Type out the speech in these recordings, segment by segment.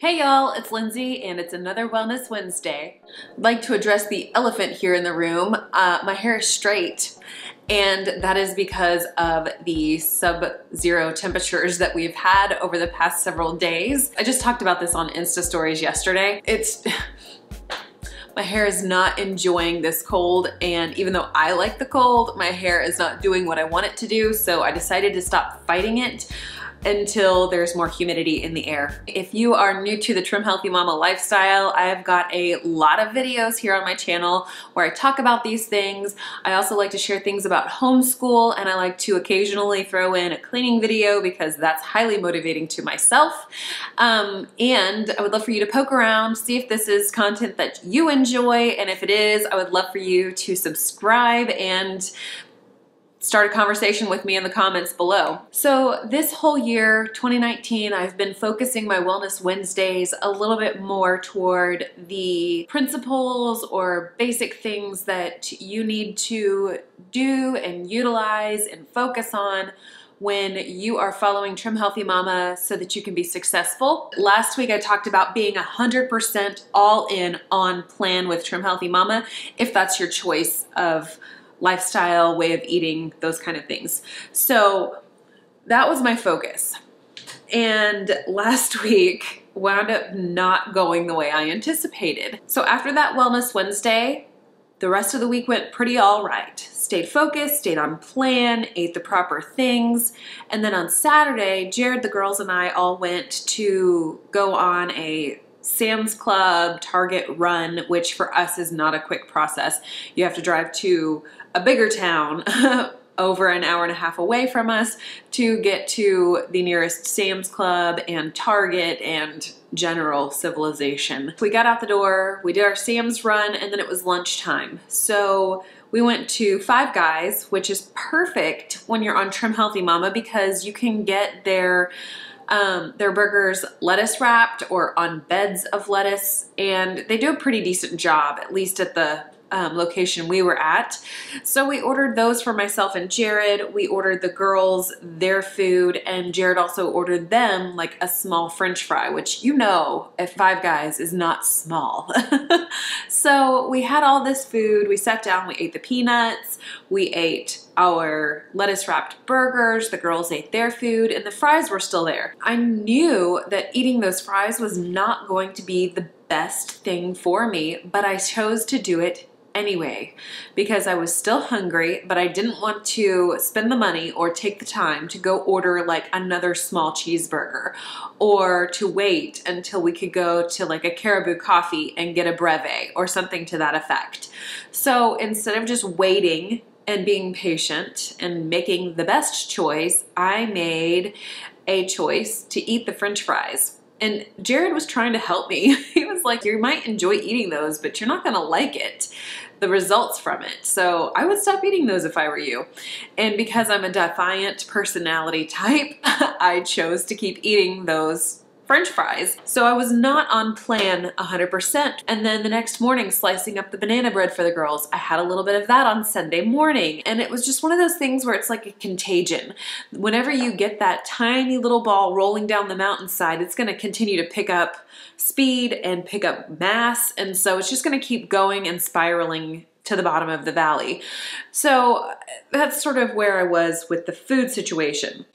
Hey y'all, it's Lindsay and it's another Wellness Wednesday. I'd like to address the elephant here in the room. My hair is straight and that is because of the sub-zero temperatures that we've had over the past several days. I just talked about this on Insta stories yesterday. My hair is not enjoying this cold, and even though I like the cold, my hair is not doing what I want it to do, so I decided to stop fighting it until there's more humidity in the air. If you are new to the Trim Healthy Mama lifestyle, I've got a lot of videos here on my channel where I talk about these things. I also like to share things about homeschool, and I like to occasionally throw in a cleaning video because that's highly motivating to myself. And I would love for you to poke around, see if this is content that you enjoy, and if it is, I would love for you to subscribe and start a conversation with me in the comments below. So this whole year, 2019, I've been focusing my Wellness Wednesdays a little bit more toward the principles or basic things that you need to do and utilize and focus on when you are following Trim Healthy Mama so that you can be successful. Last week I talked about being 100% all in on plan with Trim Healthy Mama, if that's your choice of lifestyle, way of eating, those kind of things. So that was my focus. And last week wound up not going the way I anticipated. So after that Wellness Wednesday, the rest of the week went pretty all right. Stayed focused, stayed on plan, ate the proper things. And then on Saturday, Jared, the girls, and I all went to go on a Sam's Club Target run, which for us is not a quick process. You have to drive to a bigger town over an hour and a half away from us to get to the nearest Sam's Club and Target and general civilization. We got out the door, we did our Sam's run, and then it was lunchtime. So we went to Five Guys, which is perfect when you're on Trim Healthy Mama because you can get their burgers lettuce wrapped or on beds of lettuce, and they do a pretty decent job, at least at the location we were at. So we ordered those for myself and Jared. We ordered the girls their food, and Jared also ordered them like a small French fry, which you know at Five Guys is not small. So we had all this food, we sat down, we ate the peanuts, we ate our lettuce wrapped burgers, the girls ate their food, and the fries were still there. I knew that eating those fries was not going to be the best thing for me, but I chose to do it anyway because I was still hungry, but I didn't want to spend the money or take the time to go order like another small cheeseburger or to wait until we could go to like a Caribou Coffee and get a breve or something to that effect. So instead of just waiting and being patient and making the best choice, I made a choice to eat the French fries. And Jared was trying to help me. He was like, you might enjoy eating those, but you're not gonna like it, the results from it. So I would stop eating those if I were you. And because I'm a defiant personality type, I chose to keep eating those French fries. So I was not on plan 100%. And then the next morning, slicing up the banana bread for the girls, I had a little bit of that on Sunday morning. And it was just one of those things where it's like a contagion. Whenever you get that tiny little ball rolling down the mountainside, it's gonna continue to pick up speed and pick up mass. And so it's just gonna keep going and spiraling to the bottom of the valley. So that's sort of where I was with the food situation.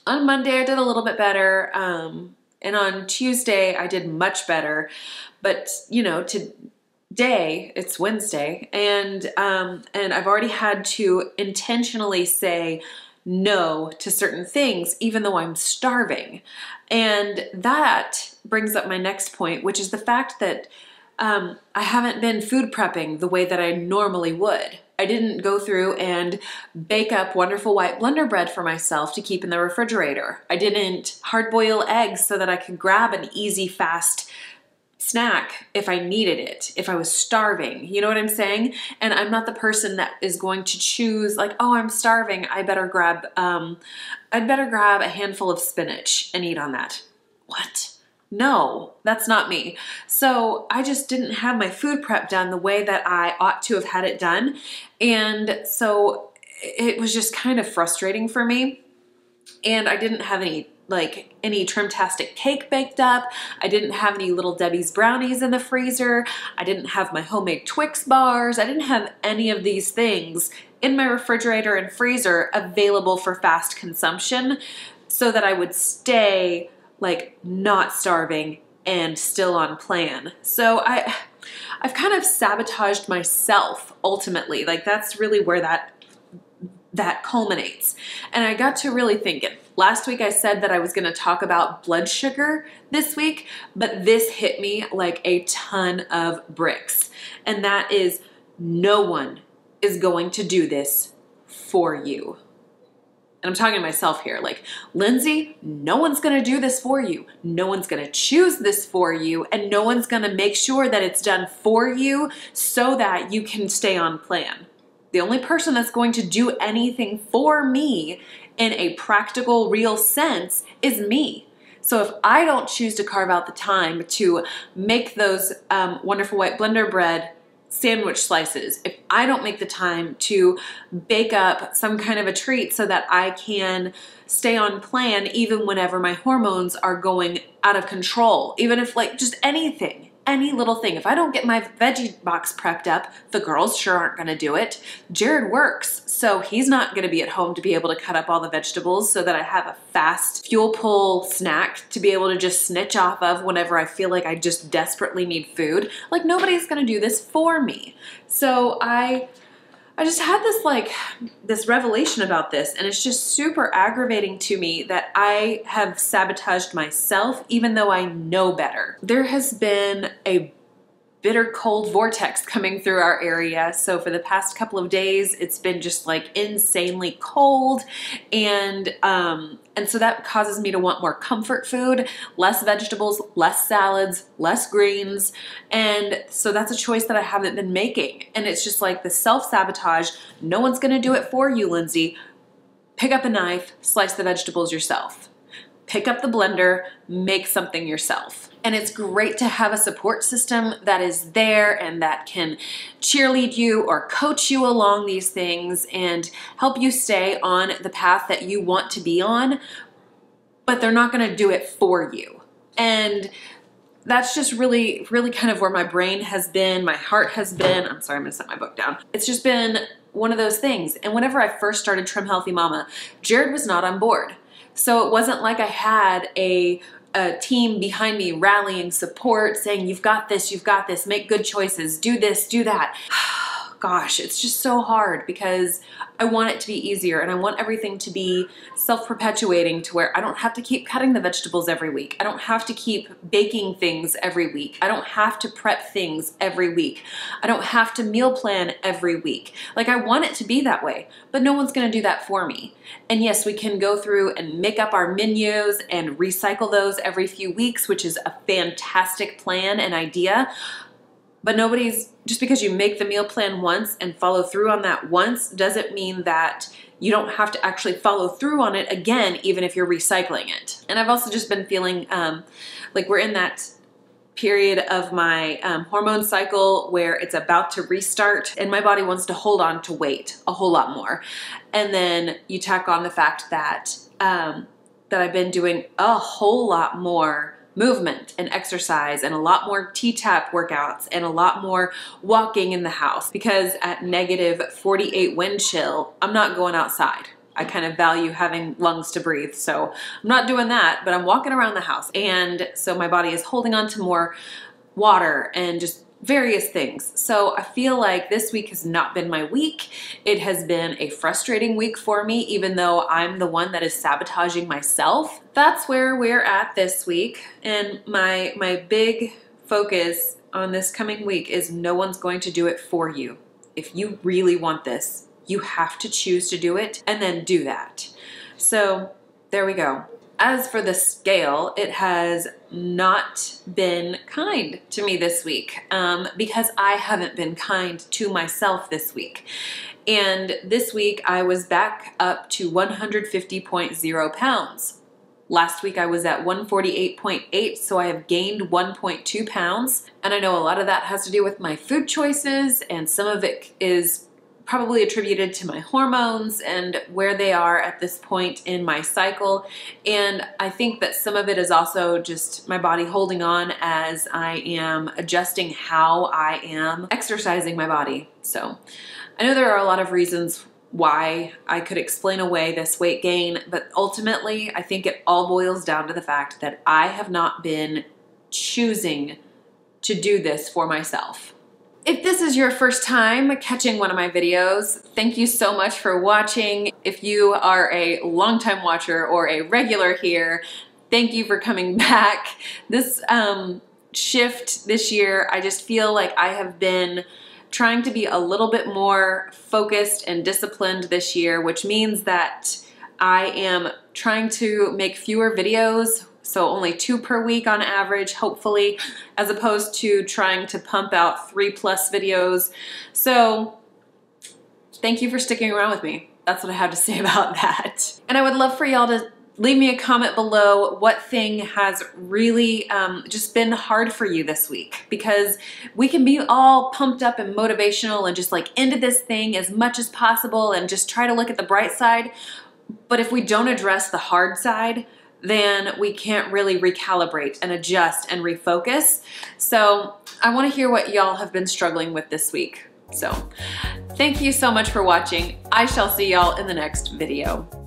On Monday, I did a little bit better. And on Tuesday, I did much better. But, you know, today, it's Wednesday, and I've already had to intentionally say no to certain things, even though I'm starving. And that brings up my next point, which is the fact that I haven't been food prepping the way that I normally would. I didn't go through and bake up wonderful white Blender bread for myself to keep in the refrigerator. I didn't hard boil eggs so that I could grab an easy, fast snack if I needed it, if I was starving. You know what I'm saying? And I'm not the person that is going to choose like, oh, I'm starving, I'd better grab a handful of spinach and eat on that. What? No, that's not me. So I just didn't have my food prep done the way that I ought to have had it done. And so it was just kind of frustrating for me. And I didn't have any like any Trimtastic cake baked up. I didn't have any Little Debbie's brownies in the freezer. I didn't have my homemade Twix bars. I didn't have any of these things in my refrigerator and freezer available for fast consumption so that I would stay like not starving and still on plan. So I've kind of sabotaged myself ultimately. Like that's really where that culminates. And I got to really thinking. Last week I said that I was gonna talk about blood sugar this week, but this hit me like a ton of bricks. And that is, no one is going to do this for you. And I'm talking to myself here, like, Lindsay, no one's gonna do this for you. No one's gonna choose this for you, and no one's gonna make sure that it's done for you so that you can stay on plan. The only person that's going to do anything for me in a practical, real sense is me. So if I don't choose to carve out the time to make those wonderful white blender bread sandwich slices, if I don't make the time to bake up some kind of a treat so that I can stay on plan even whenever my hormones are going out of control, even if like just anything, any little thing. If I don't get my veggie box prepped up, the girls sure aren't gonna do it. Jared works, so he's not gonna be at home to be able to cut up all the vegetables so that I have a fast fuel pull snack to be able to just snitch off of whenever I feel like I just desperately need food. Like nobody's gonna do this for me. So I just had this revelation about this, and it's just super aggravating to me that I have sabotaged myself even though I know better. There has been a bitter cold vortex coming through our area. So for the past couple of days, it's been just like insanely cold. And so that causes me to want more comfort food, less vegetables, less salads, less greens. And so that's a choice that I haven't been making. And it's just like the self-sabotage. No one's gonna do it for you, Lindsay. Pick up a knife, slice the vegetables yourself. Pick up the blender, make something yourself. And it's great to have a support system that is there and that can cheerlead you or coach you along these things and help you stay on the path that you want to be on, but they're not gonna do it for you. And that's just really, really kind of where my brain has been, my heart has been. I'm sorry, I'm gonna set my book down. It's just been one of those things. And whenever I first started Trim Healthy Mama, Jared was not on board. So it wasn't like I had a team behind me rallying support, saying, you've got this, make good choices, do this, do that. Gosh, it's just so hard because I want it to be easier and I want everything to be self-perpetuating to where I don't have to keep cutting the vegetables every week. I don't have to keep baking things every week. I don't have to prep things every week. I don't have to meal plan every week. Like I want it to be that way, but no one's gonna do that for me. And yes, we can go through and make up our menus and recycle those every few weeks, which is a fantastic plan and idea. But just because you make the meal plan once and follow through on that once doesn't mean that you don't have to actually follow through on it again, even if you're recycling it. And I've also just been feeling like we're in that period of my hormone cycle where it's about to restart and my body wants to hold on to weight a whole lot more. And then you tack on the fact that, that I've been doing a whole lot more movement and exercise and a lot more T-tap workouts and a lot more walking in the house because at -48 wind chill, I'm not going outside. I kind of value having lungs to breathe, so I'm not doing that, but I'm walking around the house. And so my body is holding on to more water and just various things. So I feel like this week has not been my week. It has been a frustrating week for me, even though I'm the one that is sabotaging myself. That's where we're at this week. And my big focus on this coming week is no one's going to do it for you. If you really want this, you have to choose to do it and then do that. So there we go. As for the scale, it has not been kind to me this week because I haven't been kind to myself this week. And this week I was back up to 150.0 pounds. Last week I was at 148.8, so I have gained 1.2 pounds. And I know a lot of that has to do with my food choices, and some of it is probably attributed to my hormones and where they are at this point in my cycle. And I think that some of it is also just my body holding on as I am adjusting how I am exercising my body. So I know there are a lot of reasons why I could explain away this weight gain, but ultimately I think it all boils down to the fact that I have not been choosing to do this for myself. If this is your first time catching one of my videos, thank you so much for watching. If you are a longtime watcher or a regular here, thank you for coming back. This shift this year, I just feel like I have been trying to be a little bit more focused and disciplined this year, which means that I am trying to make fewer videos, so only 2 per week on average, hopefully, as opposed to trying to pump out 3+ videos. So thank you for sticking around with me. That's what I have to say about that. And I would love for y'all to leave me a comment below what thing has really just been hard for you this week, because we can be all pumped up and motivational and just like into this thing as much as possible and just try to look at the bright side. But if we don't address the hard side, then we can't really recalibrate and adjust and refocus. So I want to hear what y'all have been struggling with this week. So thank you so much for watching. I shall see y'all in the next video.